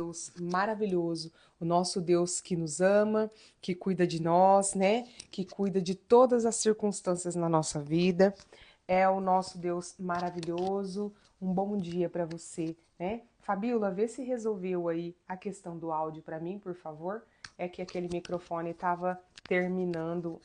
Deus maravilhoso, o nosso Deus que nos ama, que cuida de nós, né? Que cuida de todas as circunstâncias na nossa vida. É o nosso Deus maravilhoso. Um bom dia para você, né? Fabiola, vê se resolveu aí a questão do áudio para mim, por favor. É que aquele microfone estava terminando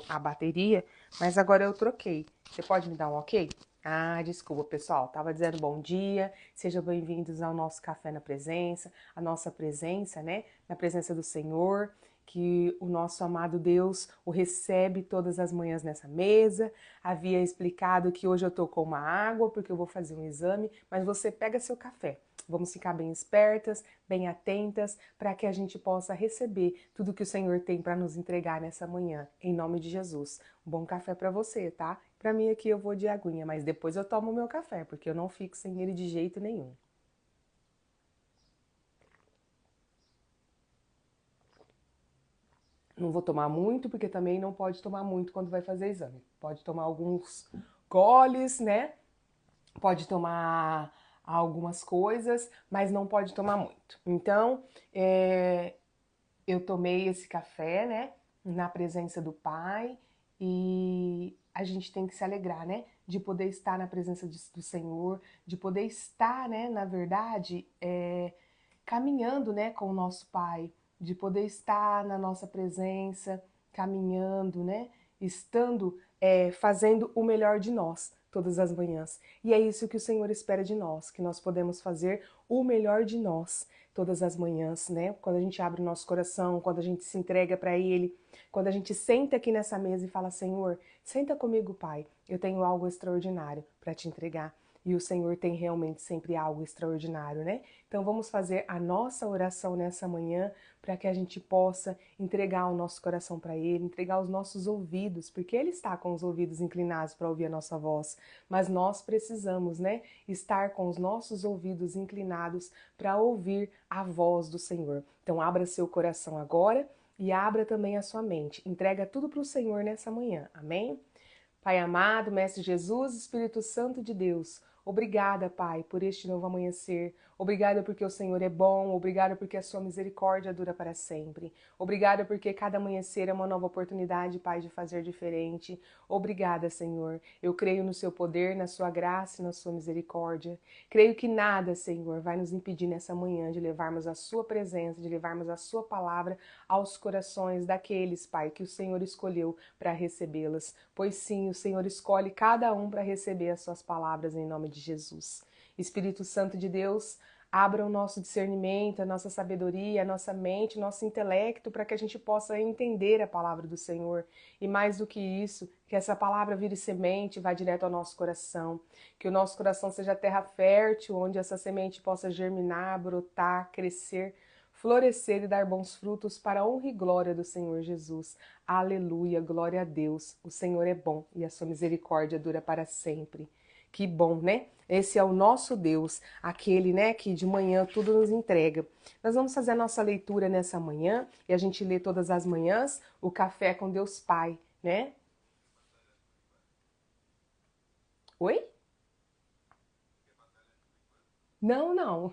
a bateria, mas agora eu troquei. Você pode me dar um ok? Ah, desculpa, pessoal. Tava dizendo bom dia. Sejam bem-vindos ao nosso Café na Presença, a nossa presença, né? Na presença do Senhor, que o nosso amado Deus o recebe todas as manhãs nessa mesa. Havia explicado que hoje eu tô com uma água porque eu vou fazer um exame, mas você pega seu café. Vamos ficar bem espertas, bem atentas, para que a gente possa receber tudo que o Senhor tem para nos entregar nessa manhã, em nome de Jesus. Um bom café para você, tá? Para mim aqui eu vou de aguinha, mas depois eu tomo meu café, porque eu não fico sem ele de jeito nenhum. Não vou tomar muito, porque também não pode tomar muito quando vai fazer exame. Pode tomar alguns goles, né? Pode tomar algumas coisas, mas não pode tomar muito. Então, eu tomei esse café, né, na presença do Pai, e a gente tem que se alegrar, né, de poder estar na presença do Senhor, de poder estar, né, na verdade, caminhando, né, com o nosso Pai, de poder estar na nossa presença, caminhando, né, estando, fazendo o melhor de nós todas as manhãs. E é isso que o Senhor espera de nós, que nós podemos fazer o melhor de nós todas as manhãs, né? Quando a gente abre o nosso coração, quando a gente se entrega para Ele, quando a gente senta aqui nessa mesa e fala: Senhor, senta comigo, Pai, eu tenho algo extraordinário para te entregar. E o Senhor tem realmente sempre algo extraordinário, né? Então vamos fazer a nossa oração nessa manhã para que a gente possa entregar o nosso coração para Ele, entregar os nossos ouvidos, porque Ele está com os ouvidos inclinados para ouvir a nossa voz. Mas nós precisamos, né, estar com os nossos ouvidos inclinados para ouvir a voz do Senhor. Então abra seu coração agora e abra também a sua mente. Entrega tudo para o Senhor nessa manhã. Amém? Pai amado, Mestre Jesus, Espírito Santo de Deus, obrigada, Pai, por este novo amanhecer. Obrigada porque o Senhor é bom. Obrigada porque a sua misericórdia dura para sempre. Obrigada porque cada amanhecer é uma nova oportunidade, Pai, de fazer diferente. Obrigada, Senhor. Eu creio no seu poder, na sua graça e na sua misericórdia. Creio que nada, Senhor, vai nos impedir nessa manhã de levarmos a sua presença, de levarmos a sua palavra aos corações daqueles, Pai, que o Senhor escolheu para recebê-las. Pois sim, o Senhor escolhe cada um para receber as suas palavras em nome de Jesus. Espírito Santo de Deus, abra o nosso discernimento, a nossa sabedoria, a nossa mente, o nosso intelecto para que a gente possa entender a palavra do Senhor. E mais do que isso, que essa palavra vire semente, vá direto ao nosso coração. Que o nosso coração seja terra fértil, onde essa semente possa germinar, brotar, crescer, florescer e dar bons frutos para a honra e glória do Senhor Jesus. Aleluia, glória a Deus. O Senhor é bom e a sua misericórdia dura para sempre. Que bom, né? Esse é o nosso Deus, aquele, né, que de manhã tudo nos entrega. Nós vamos fazer a nossa leitura nessa manhã e a gente lê todas as manhãs o Café com Deus Pai, né? Oi? Não, não.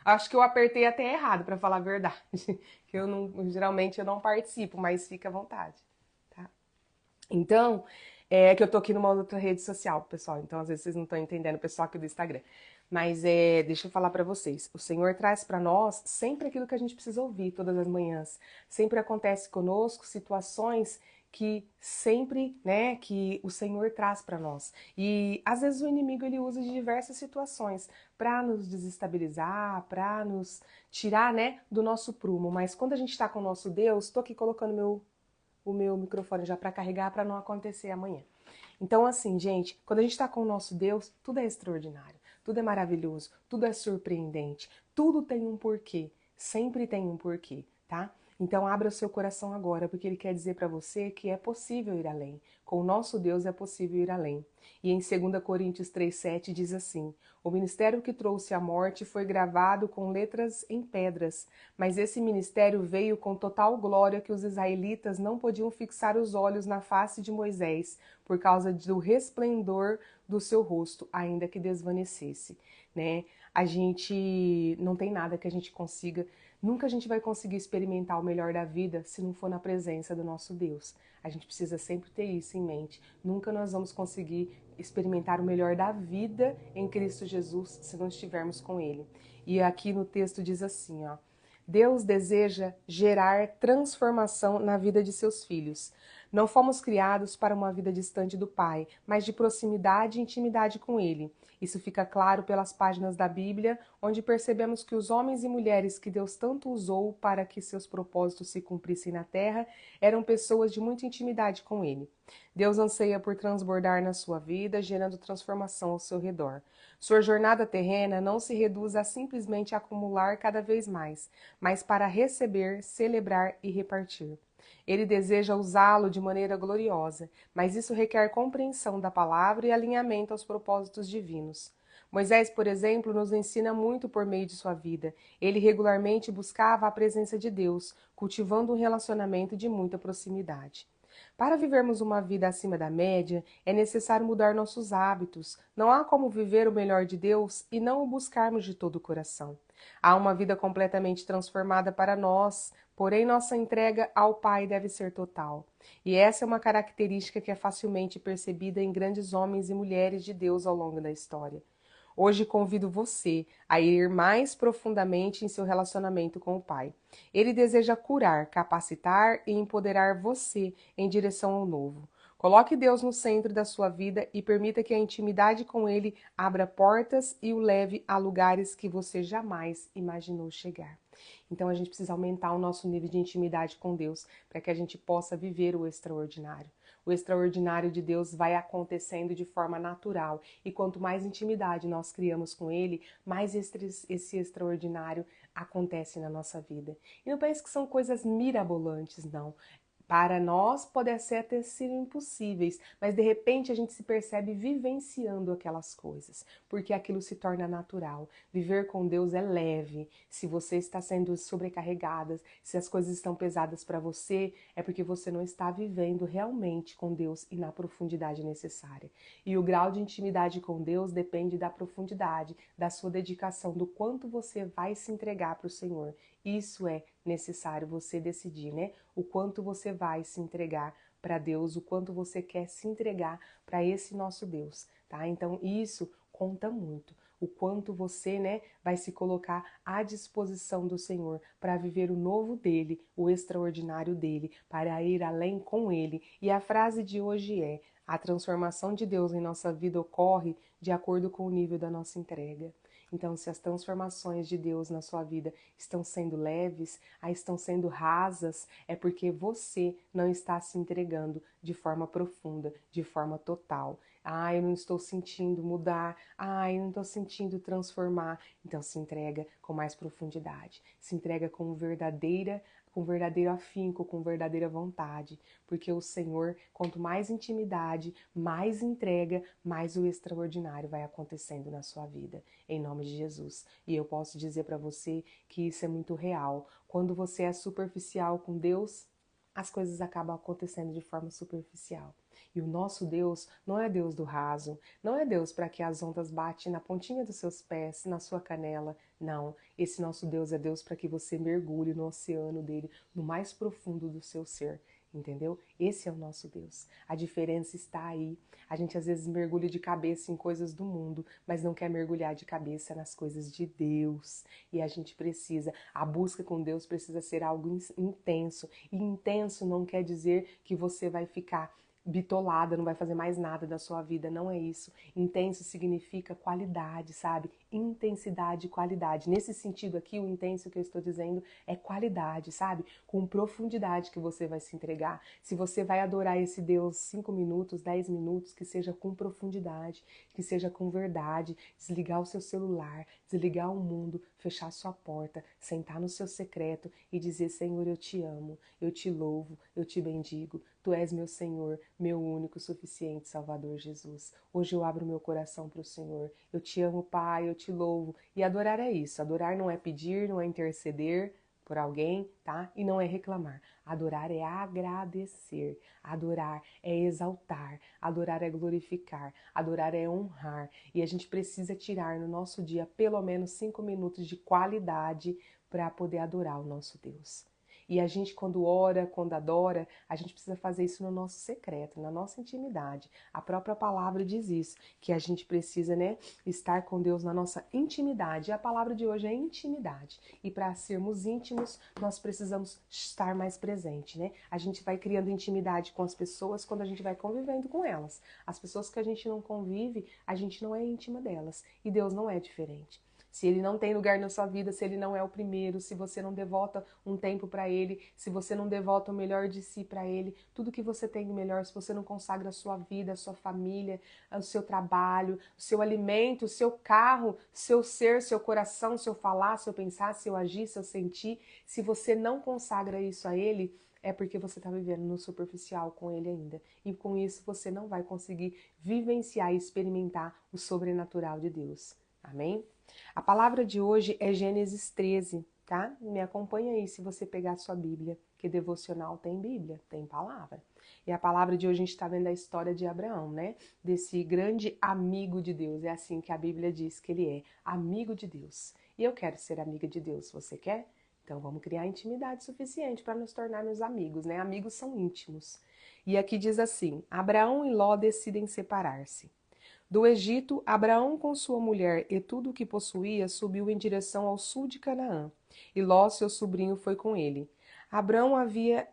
Acho que eu apertei até errado, para falar a verdade. Que eu não, geralmente eu não participo, mas fica à vontade, tá? Então, é que eu tô aqui numa outra rede social, pessoal. Então, às vezes vocês não estão entendendo, o pessoal aqui do Instagram. Mas deixa eu falar pra vocês. O Senhor traz pra nós sempre aquilo que a gente precisa ouvir todas as manhãs. Sempre acontece conosco situações que sempre, né, que o Senhor traz pra nós. E às vezes o inimigo ele usa de diversas situações pra nos desestabilizar, pra nos tirar, né, do nosso prumo. Mas quando a gente tá com o nosso Deus, tô aqui colocando o meu microfone já para carregar para não acontecer amanhã. Então, assim, gente, quando a gente está com o nosso Deus, tudo é extraordinário, tudo é maravilhoso, tudo é surpreendente, tudo tem um porquê, sempre tem um porquê, tá? Então, abra o seu coração agora, porque ele quer dizer para você que é possível ir além. Com o nosso Deus é possível ir além. E em 2 Coríntios 3,7 diz assim: o ministério que trouxe a morte foi gravado com letras em pedras, mas esse ministério veio com total glória que os israelitas não podiam fixar os olhos na face de Moisés, por causa do resplendor do seu rosto, ainda que desvanecesse. né? A gente não tem nada que a gente consiga, nunca a gente vai conseguir experimentar o melhor da vida se não for na presença do nosso Deus. A gente precisa sempre ter isso em mente. Nunca nós vamos conseguir experimentar o melhor da vida em Cristo Jesus se não estivermos com Ele. E aqui no texto diz assim, ó: Deus deseja gerar transformação na vida de seus filhos. Não fomos criados para uma vida distante do Pai, mas de proximidade e intimidade com Ele. Isso fica claro pelas páginas da Bíblia, onde percebemos que os homens e mulheres que Deus tanto usou para que seus propósitos se cumprissem na terra eram pessoas de muita intimidade com Ele. Deus anseia por transbordar na sua vida, gerando transformação ao seu redor. Sua jornada terrena não se reduz a simplesmente acumular cada vez mais, mas para receber, celebrar e repartir. Ele deseja usá-lo de maneira gloriosa, mas isso requer compreensão da palavra e alinhamento aos propósitos divinos. Moisés, por exemplo, nos ensina muito por meio de sua vida. Ele regularmente buscava a presença de Deus, cultivando um relacionamento de muita proximidade. Para vivermos uma vida acima da média, é necessário mudar nossos hábitos. Não há como viver o melhor de Deus e não o buscarmos de todo o coração. Há uma vida completamente transformada para nós, porém nossa entrega ao Pai deve ser total. E essa é uma característica que é facilmente percebida em grandes homens e mulheres de Deus ao longo da história. Hoje convido você a ir mais profundamente em seu relacionamento com o Pai. Ele deseja curar, capacitar e empoderar você em direção ao novo. Coloque Deus no centro da sua vida e permita que a intimidade com Ele abra portas e o leve a lugares que você jamais imaginou chegar. Então a gente precisa aumentar o nosso nível de intimidade com Deus para que a gente possa viver o extraordinário. O extraordinário de Deus vai acontecendo de forma natural. E quanto mais intimidade nós criamos com Ele, mais esse extraordinário acontece na nossa vida. E não pense que são coisas mirabolantes, não. Para nós podem até ser impossíveis, mas de repente a gente se percebe vivenciando aquelas coisas, porque aquilo se torna natural. Viver com Deus é leve. Se você está sendo sobrecarregada, se as coisas estão pesadas para você, é porque você não está vivendo realmente com Deus e na profundidade necessária. E o grau de intimidade com Deus depende da profundidade, da sua dedicação, do quanto você vai se entregar para o Senhor. Isso é necessário você decidir, né? O quanto você vai se entregar para Deus, o quanto você quer se entregar para esse nosso Deus, tá? Então isso conta muito. O quanto você, né, vai se colocar à disposição do Senhor para viver o novo dele, o extraordinário dele, para ir além com ele. E a frase de hoje é: a transformação de Deus em nossa vida ocorre de acordo com o nível da nossa entrega. Então, se as transformações de Deus na sua vida estão sendo leves, estão sendo rasas, é porque você não está se entregando de forma profunda, de forma total. Ah, eu não estou sentindo mudar. Ah, eu não estou sentindo transformar. Então, se entrega com mais profundidade. Se entrega com verdadeiro afinco, com verdadeira vontade, porque o Senhor, quanto mais intimidade, mais entrega, mais o extraordinário vai acontecendo na sua vida, em nome de Jesus. E eu posso dizer para você que isso é muito real. Quando você é superficial com Deus, as coisas acabam acontecendo de forma superficial. E o nosso Deus não é Deus do raso, não é Deus para que as ondas batem na pontinha dos seus pés, na sua canela. Não, esse nosso Deus é Deus para que você mergulhe no oceano dele, no mais profundo do seu ser. Entendeu? Esse é o nosso Deus. A diferença está aí. A gente às vezes mergulha de cabeça em coisas do mundo, mas não quer mergulhar de cabeça nas coisas de Deus. E a gente precisa, a busca com Deus precisa ser algo intenso. E intenso não quer dizer que você vai ficar bitolada, não vai fazer mais nada da sua vida, não é isso. Intenso significa qualidade, sabe? Intensidade e qualidade. Nesse sentido aqui, o intenso que eu estou dizendo é qualidade, sabe? Com profundidade que você vai se entregar. Se você vai adorar esse Deus 5 minutos, 10 minutos, que seja com profundidade, que seja com verdade, desligar o seu celular, desligar o mundo, fechar sua porta, sentar no seu secreto e dizer: Senhor, eu te amo, eu te louvo, eu te bendigo. Tu és meu Senhor, meu único, suficiente Salvador Jesus. Hoje eu abro meu coração para o Senhor. Eu te amo, Pai, eu te louvo. E adorar é isso. Adorar não é pedir, não é interceder. por alguém, tá? E não é reclamar. Adorar é agradecer. Adorar é exaltar. Adorar é glorificar. Adorar é honrar. E a gente precisa tirar no nosso dia pelo menos 5 minutos de qualidade para poder adorar o nosso Deus. E a gente, quando ora, quando adora, a gente precisa fazer isso no nosso secreto, na nossa intimidade. A própria palavra diz isso, que a gente precisa, né, estar com Deus na nossa intimidade. E a palavra de hoje é intimidade. E para sermos íntimos, nós precisamos estar mais presente, né? A gente vai criando intimidade com as pessoas quando a gente vai convivendo com elas. As pessoas que a gente não convive, a gente não é íntima delas. E Deus não é diferente. Se ele não tem lugar na sua vida, se ele não é o primeiro, se você não devota um tempo para ele, se você não devota o melhor de si para ele, tudo que você tem de melhor, se você não consagra a sua vida, a sua família, o seu trabalho, o seu alimento, o seu carro, seu ser, seu coração, seu falar, seu pensar, seu agir, seu sentir, se você não consagra isso a ele, é porque você está vivendo no superficial com ele ainda. E com isso você não vai conseguir vivenciar e experimentar o sobrenatural de Deus. Amém? A palavra de hoje é Gênesis 13, tá? Me acompanha aí se você pegar a sua Bíblia, que devocional tem Bíblia, tem palavra. E a palavra de hoje a gente está vendo a história de Abraão, né? Desse grande amigo de Deus. É assim que a Bíblia diz que ele é, amigo de Deus. E eu quero ser amiga de Deus, você quer? Então vamos criar intimidade suficiente para nos tornarmos amigos, né? Amigos são íntimos. E aqui diz assim: Abraão e Ló decidem separar-se. Do Egito, Abraão com sua mulher e tudo o que possuía subiu em direção ao sul de Canaã, e Ló, seu sobrinho, foi com ele. Abraão havia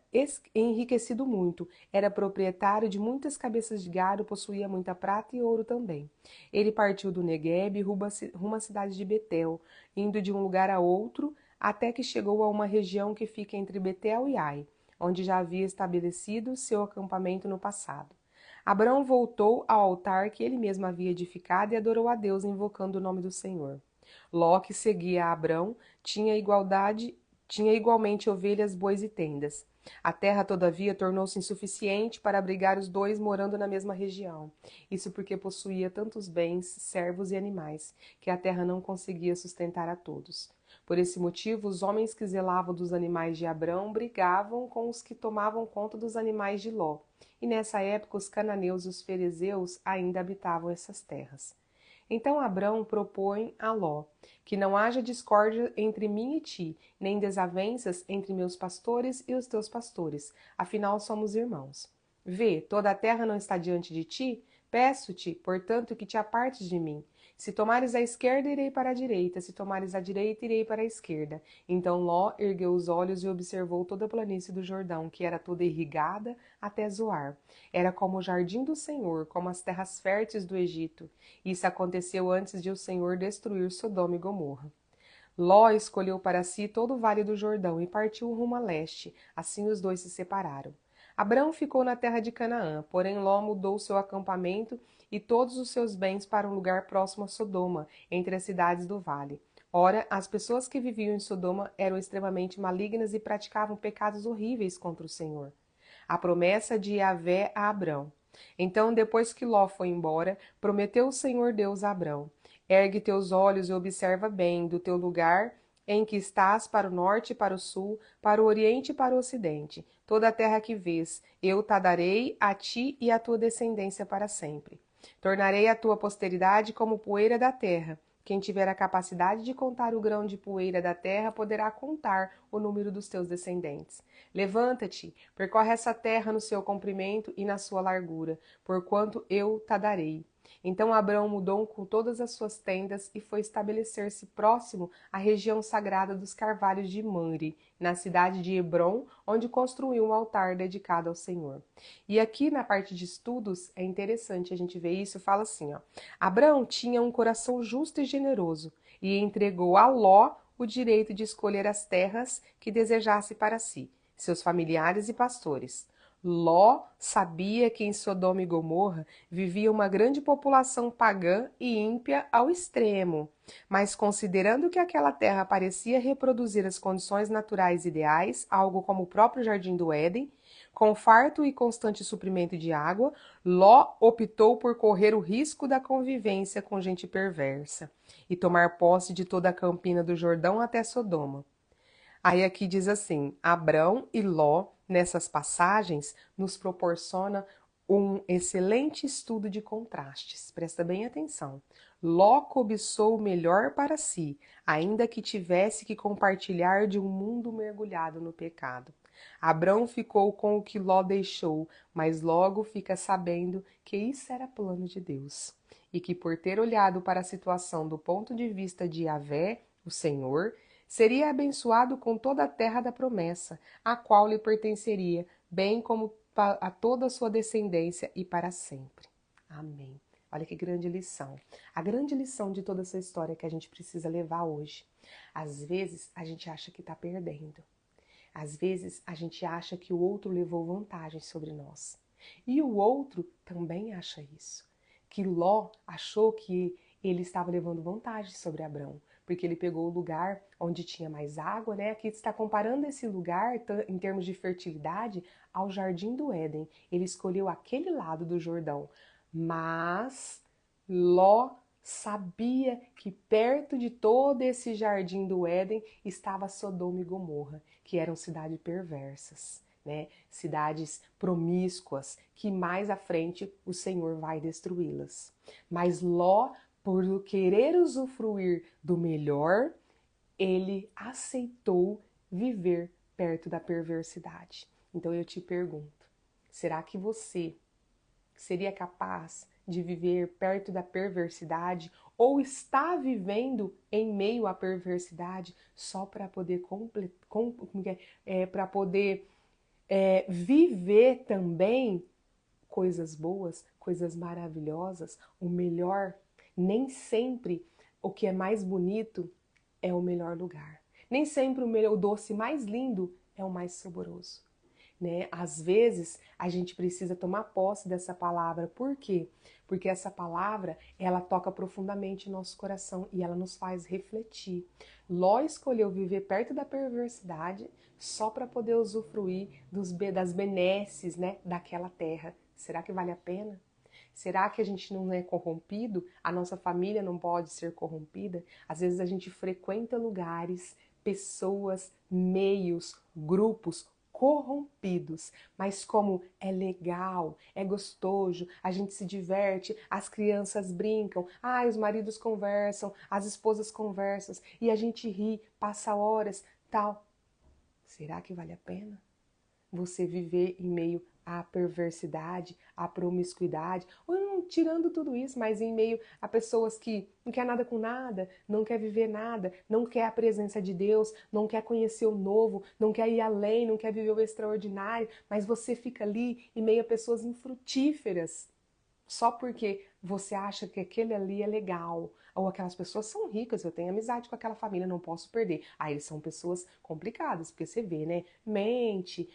enriquecido muito, era proprietário de muitas cabeças de gado, possuía muita prata e ouro também. Ele partiu do Neguebe rumo à cidade de Betel, indo de um lugar a outro, até que chegou a uma região que fica entre Betel e Ai, onde já havia estabelecido seu acampamento no passado. Abraão voltou ao altar que ele mesmo havia edificado e adorou a Deus, invocando o nome do Senhor. Ló, que seguia a Abrão, tinha igualmente ovelhas, bois e tendas. A terra, todavia, tornou-se insuficiente para abrigar os dois morando na mesma região. Isso porque possuía tantos bens, servos e animais, que a terra não conseguia sustentar a todos. Por esse motivo, os homens que zelavam dos animais de Abrão brigavam com os que tomavam conta dos animais de Ló. E nessa época os cananeus e os ferezeus ainda habitavam essas terras. Então Abrão propõe a Ló que não haja discórdia entre mim e ti, nem desavenças entre meus pastores e os teus pastores, afinal somos irmãos. Vê, toda a terra não está diante de ti? Peço-te, portanto, que te apartes de mim. Se tomares a esquerda, irei para a direita, se tomares a direita, irei para a esquerda. Então Ló ergueu os olhos e observou toda a planície do Jordão, que era toda irrigada até Zoar. Era como o jardim do Senhor, como as terras férteis do Egito. Isso aconteceu antes de o Senhor destruir Sodoma e Gomorra. Ló escolheu para si todo o vale do Jordão e partiu rumo a leste. Assim os dois se separaram. Abrão ficou na terra de Canaã, porém Ló mudou seu acampamento e todos os seus bens para um lugar próximo a Sodoma, entre as cidades do vale. Ora, as pessoas que viviam em Sodoma eram extremamente malignas e praticavam pecados horríveis contra o Senhor. A promessa de Yahvé a Abrão. Então, depois que Ló foi embora, prometeu o Senhor Deus a Abrão: ergue teus olhos e observa bem do teu lugar em que estás para o norte e para o sul, para o oriente e para o ocidente. Toda a terra que vês, eu te darei a ti e à tua descendência para sempre. Tornarei a tua posteridade como poeira da terra. Quem tiver a capacidade de contar o grão de poeira da terra poderá contar o número dos teus descendentes. Levanta-te, percorre essa terra no seu comprimento e na sua largura, porquanto eu te darei. Então Abrão mudou com todas as suas tendas e foi estabelecer-se próximo à região sagrada dos carvalhos de Mamre, na cidade de Hebrom, onde construiu um altar dedicado ao Senhor. E aqui na parte de estudos é interessante a gente ver isso, fala assim, ó: Abrão tinha um coração justo e generoso e entregou a Ló o direito de escolher as terras que desejasse para si, seus familiares e pastores. Ló sabia que em Sodoma e Gomorra vivia uma grande população pagã e ímpia ao extremo, mas considerando que aquela terra parecia reproduzir as condições naturais ideais, algo como o próprio Jardim do Éden, com farto e constante suprimento de água, Ló optou por correr o risco da convivência com gente perversa e tomar posse de toda a campina do Jordão até Sodoma. Aí aqui diz assim: Abrão e Ló, nessas passagens, nos proporciona um excelente estudo de contrastes. Presta bem atenção. Ló cobiçou o melhor para si, ainda que tivesse que compartilhar de um mundo mergulhado no pecado. Abrão ficou com o que Ló deixou, mas logo fica sabendo que isso era plano de Deus. E que por ter olhado para a situação do ponto de vista de Yahvé, o Senhor, seria abençoado com toda a terra da promessa, a qual lhe pertenceria, bem como a toda a sua descendência e para sempre. Amém. Olha que grande lição. A grande lição de toda essa história que a gente precisa levar hoje. Às vezes a gente acha que está perdendo. Às vezes a gente acha que o outro levou vantagem sobre nós. E o outro também acha isso. Que Ló achou que ele estava levando vantagem sobre Abrão, porque ele pegou o lugar onde tinha mais água, né? Aqui está comparando esse lugar em termos de fertilidade ao jardim do Éden. Ele escolheu aquele lado do Jordão. Mas Ló sabia que perto de todo esse jardim do Éden estava Sodoma e Gomorra, que eram cidades perversas, né? Cidades promíscuas, que mais à frente o Senhor vai destruí-las. Mas Ló, por querer usufruir do melhor, ele aceitou viver perto da perversidade. Então eu te pergunto, será que você seria capaz de viver perto da perversidade ou está vivendo em meio à perversidade só para poder viver também coisas boas, coisas maravilhosas, o melhor? Nem sempre o que é mais bonito é o melhor lugar. Nem sempre o doce mais lindo é o mais saboroso. Né? Às vezes a gente precisa tomar posse dessa palavra. Por quê? Porque essa palavra, ela toca profundamente em nosso coração e ela nos faz refletir. Ló escolheu viver perto da perversidade só para poder usufruir das benesses, né, daquela terra. Será que vale a pena? Será que a gente não é corrompido? A nossa família não pode ser corrompida? Às vezes a gente frequenta lugares, pessoas, meios, grupos corrompidos, mas como é legal, é gostoso, a gente se diverte, as crianças brincam, os maridos conversam, as esposas conversam e a gente ri, passa horas, tal. Será que vale a pena você viver em meio à perversidade, à promiscuidade, ou não tirando tudo isso, mas em meio a pessoas que não quer nada com nada, não quer viver nada, não quer a presença de Deus, não quer conhecer o novo, não quer ir além, não quer viver o extraordinário, mas você fica ali em meio a pessoas infrutíferas, só porque você acha que aquele ali é legal. Ou aquelas pessoas são ricas, eu tenho amizade com aquela família, não posso perder. Aí eles são pessoas complicadas, porque você vê, né? Mente,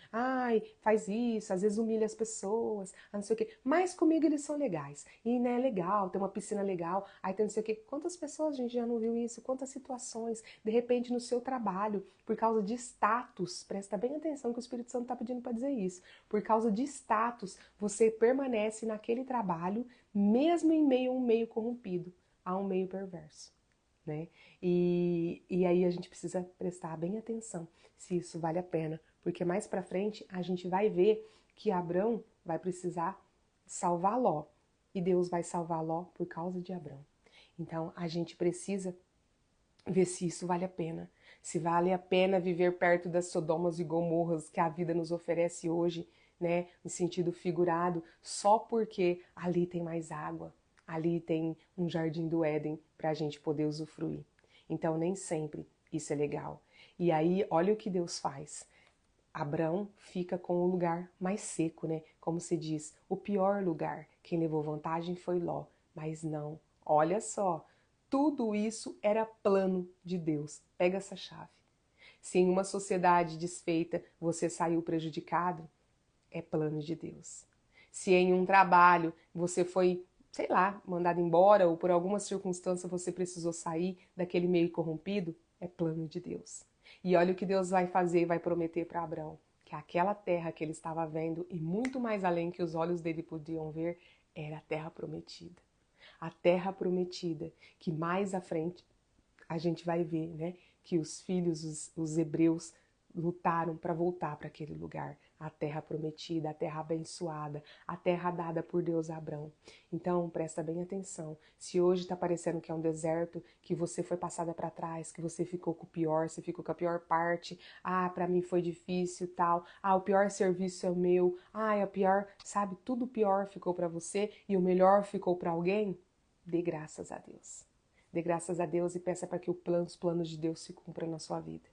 faz isso, às vezes humilha as pessoas, não sei o quê. Mas comigo eles são legais. E, né, é legal, tem uma piscina legal, aí tem não sei o quê. Quantas pessoas a gente já não viu isso? Quantas situações, de repente, no seu trabalho, por causa de status, presta bem atenção que o Espírito Santo está pedindo para dizer isso. Por causa de status, você permanece naquele trabalho, mesmo em meio a um meio corrompido, a um meio perverso, né? E aí a gente precisa prestar bem atenção se isso vale a pena, porque mais pra frente a gente vai ver que Abrão vai precisar salvar Ló, e Deus vai salvar Ló por causa de Abrão. Então a gente precisa ver se isso vale a pena, se vale a pena viver perto das Sodomas e Gomorras que a vida nos oferece hoje, né, em sentido figurado, só porque ali tem mais água, ali tem um jardim do Éden para a gente poder usufruir. Então nem sempre isso é legal. E aí, olha o que Deus faz. Abrão fica com o lugar mais seco, né? Como se diz, o pior lugar. Quem levou vantagem foi Ló. Mas não, olha só, tudo isso era plano de Deus. Pega essa chave. Se em uma sociedade desfeita você saiu prejudicado, é plano de Deus. Se em um trabalho você foi, sei lá, mandado embora ou por alguma circunstância você precisou sair daquele meio corrompido, é plano de Deus. E olha o que Deus vai fazer e vai prometer para Abraão, que aquela terra que ele estava vendo e muito mais além que os olhos dele podiam ver, era a terra prometida. A terra prometida, que mais à frente a gente vai ver, né, que os filhos, os hebreus, lutaram para voltar para aquele lugar, a terra prometida, a terra abençoada, a terra dada por Deus a Abrão. Então, presta bem atenção. Se hoje está parecendo que é um deserto, que você foi passada para trás, que você ficou com o pior, você ficou com a pior parte, para mim foi difícil, tal. O pior serviço é o meu. A pior, sabe, tudo pior ficou para você e o melhor ficou para alguém. Dê graças a Deus. Dê graças a Deus e peça para que os planos de Deus se cumpram na sua vida.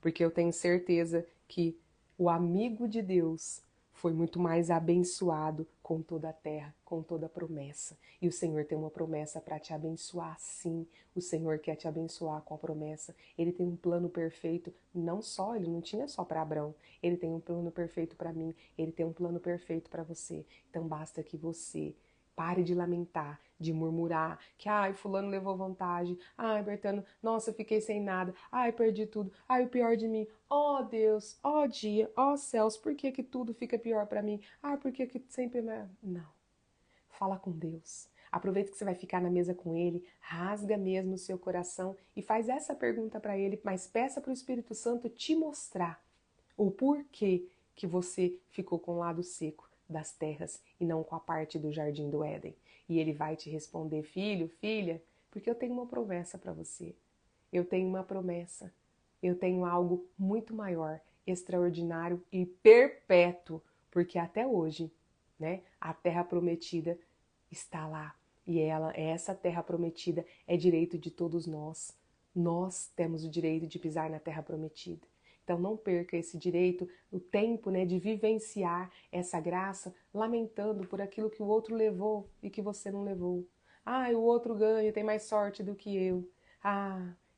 Porque eu tenho certeza que o amigo de Deus foi muito mais abençoado com toda a terra, com toda a promessa. E o Senhor tem uma promessa para te abençoar, sim. O Senhor quer te abençoar com a promessa. Ele tem um plano perfeito, ele não tinha só para Abrão. Ele tem um plano perfeito para mim, ele tem um plano perfeito para você. Então basta que você pare de lamentar, de murmurar, que fulano levou vantagem, Bertano, nossa, eu fiquei sem nada, perdi tudo, o pior de mim, Deus, dia, céus, por que que tudo fica pior para mim? Por que que sempre... Não, fala com Deus. Aproveita que você vai ficar na mesa com Ele, rasga mesmo o seu coração e faz essa pergunta para Ele, mas peça para o Espírito Santo te mostrar o porquê que você ficou com o lado seco das terras e não com a parte do jardim do Éden. E ele vai te responder, filho, filha, porque eu tenho uma promessa para você. Eu tenho uma promessa. Eu tenho algo muito maior, extraordinário e perpétuo, porque até hoje, né, a terra prometida está lá. E essa terra prometida é direito de todos nós. Nós temos o direito de pisar na terra prometida. Então não perca esse direito, o tempo, né, de vivenciar essa graça, lamentando por aquilo que o outro levou e que você não levou. O outro ganha, tem mais sorte do que eu.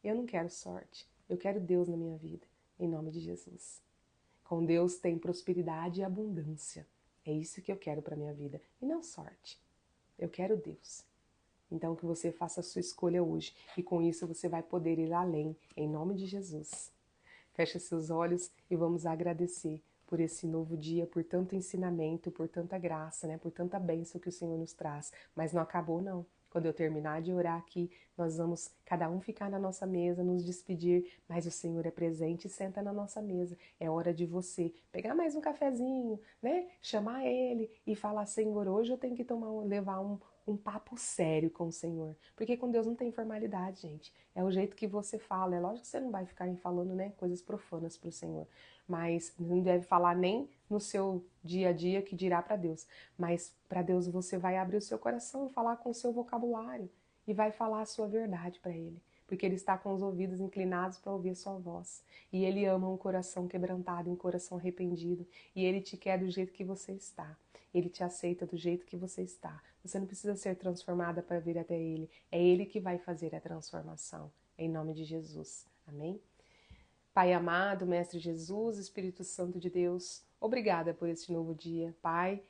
Eu não quero sorte. Eu quero Deus na minha vida, em nome de Jesus. Com Deus tem prosperidade e abundância. É isso que eu quero para minha vida, e não sorte. Eu quero Deus. Então que você faça a sua escolha hoje, e com isso você vai poder ir além, em nome de Jesus. Feche seus olhos e vamos agradecer por esse novo dia, por tanto ensinamento, por tanta graça, né? Por tanta bênção que o Senhor nos traz. Mas não acabou, não. Quando eu terminar de orar aqui, nós vamos cada um ficar na nossa mesa, nos despedir, mas o Senhor é presente e senta na nossa mesa. É hora de você pegar mais um cafezinho, né? Chamar Ele e falar, Senhor, hoje eu tenho que levar um papo sério com o Senhor. Porque com Deus não tem formalidade, gente. É o jeito que você fala. É lógico que você não vai ficar falando, né, coisas profanas para o Senhor. Mas não deve falar nem no seu dia a dia que dirá para Deus. Mas para Deus você vai abrir o seu coração e falar com o seu vocabulário. E vai falar a sua verdade para Ele. Porque Ele está com os ouvidos inclinados para ouvir a sua voz. E Ele ama um coração quebrantado, um coração arrependido. E Ele te quer do jeito que você está. Ele te aceita do jeito que você está. Você não precisa ser transformada para vir até Ele. É Ele que vai fazer a transformação. Em nome de Jesus. Amém? Pai amado, Mestre Jesus, Espírito Santo de Deus, obrigada por este novo dia. Pai,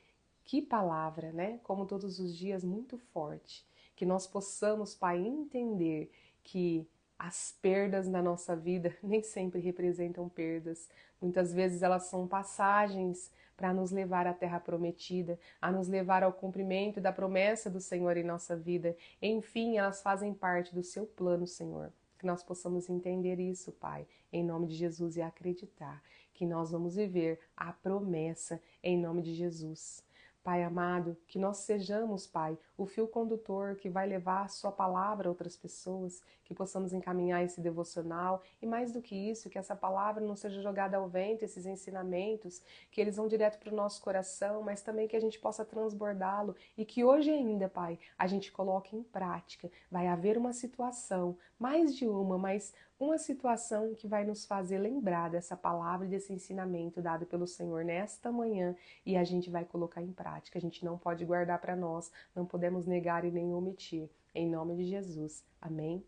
que palavra, né? Como todos os dias, muito forte. Que nós possamos, Pai, entender que as perdas na nossa vida nem sempre representam perdas. Muitas vezes elas são passagens para nos levar à terra prometida, a nos levar ao cumprimento da promessa do Senhor em nossa vida. Enfim, elas fazem parte do seu plano, Senhor. Que nós possamos entender isso, Pai, em nome de Jesus, e acreditar que nós vamos viver a promessa em nome de Jesus. Pai amado, que nós sejamos, Pai, o fio condutor que vai levar a sua palavra a outras pessoas, que possamos encaminhar esse devocional e mais do que isso, que essa palavra não seja jogada ao vento, esses ensinamentos, que eles vão direto para o nosso coração, mas também que a gente possa transbordá-lo e que hoje ainda, Pai, a gente coloque em prática. Vai haver uma situação, mais de uma, mas uma situação que vai nos fazer lembrar dessa palavra e desse ensinamento dado pelo Senhor nesta manhã e a gente vai colocar em prática. A gente não pode guardar para nós, não podemos negar e nem omitir. Em nome de Jesus. Amém?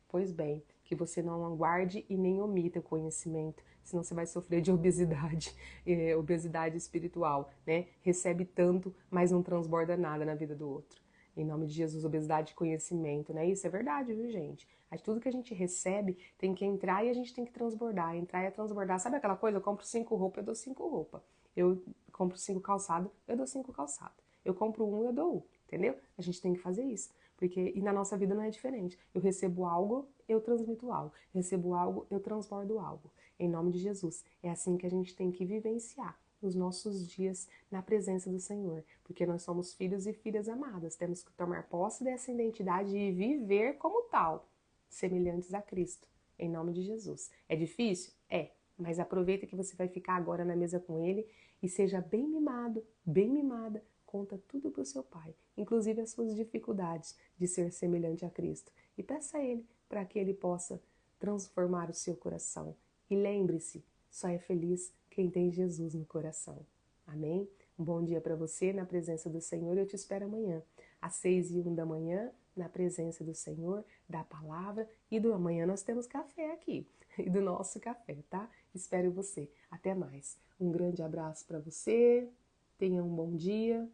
Pois bem, que você não aguarde e nem omita o conhecimento, senão você vai sofrer de obesidade, obesidade espiritual, né? Recebe tanto, mas não transborda nada na vida do outro. Em nome de Jesus, obesidade de conhecimento, né? Isso é verdade, viu, gente? Tudo que a gente recebe tem que entrar e a gente tem que transbordar. Entrar e transbordar. Sabe aquela coisa? Eu compro 5 roupas, eu dou 5 roupas. Eu compro 5 calçados, eu dou 5 calçados. Eu compro um, eu dou um. Entendeu? A gente tem que fazer isso. E na nossa vida não é diferente. Eu recebo algo, eu transmito algo. Recebo algo, eu transbordo algo. Em nome de Jesus. É assim que a gente tem que vivenciar os nossos dias na presença do Senhor, porque nós somos filhos e filhas amadas. Temos que tomar posse dessa identidade e viver como tal, semelhantes a Cristo. Em nome de Jesus. É difícil? É. Mas aproveita que você vai ficar agora na mesa com Ele e seja bem mimado, bem mimada. Conta tudo para o seu Pai, inclusive as suas dificuldades de ser semelhante a Cristo. E peça a Ele para que Ele possa transformar o seu coração. E lembre-se, só é feliz quem tem Jesus no coração. Amém? Um bom dia para você na presença do Senhor. Eu te espero amanhã, às 6h01 da manhã, na presença do Senhor, da palavra. E do amanhã nós temos café aqui, e do nosso café, tá? Espero você. Até mais. Um grande abraço para você. Tenha um bom dia.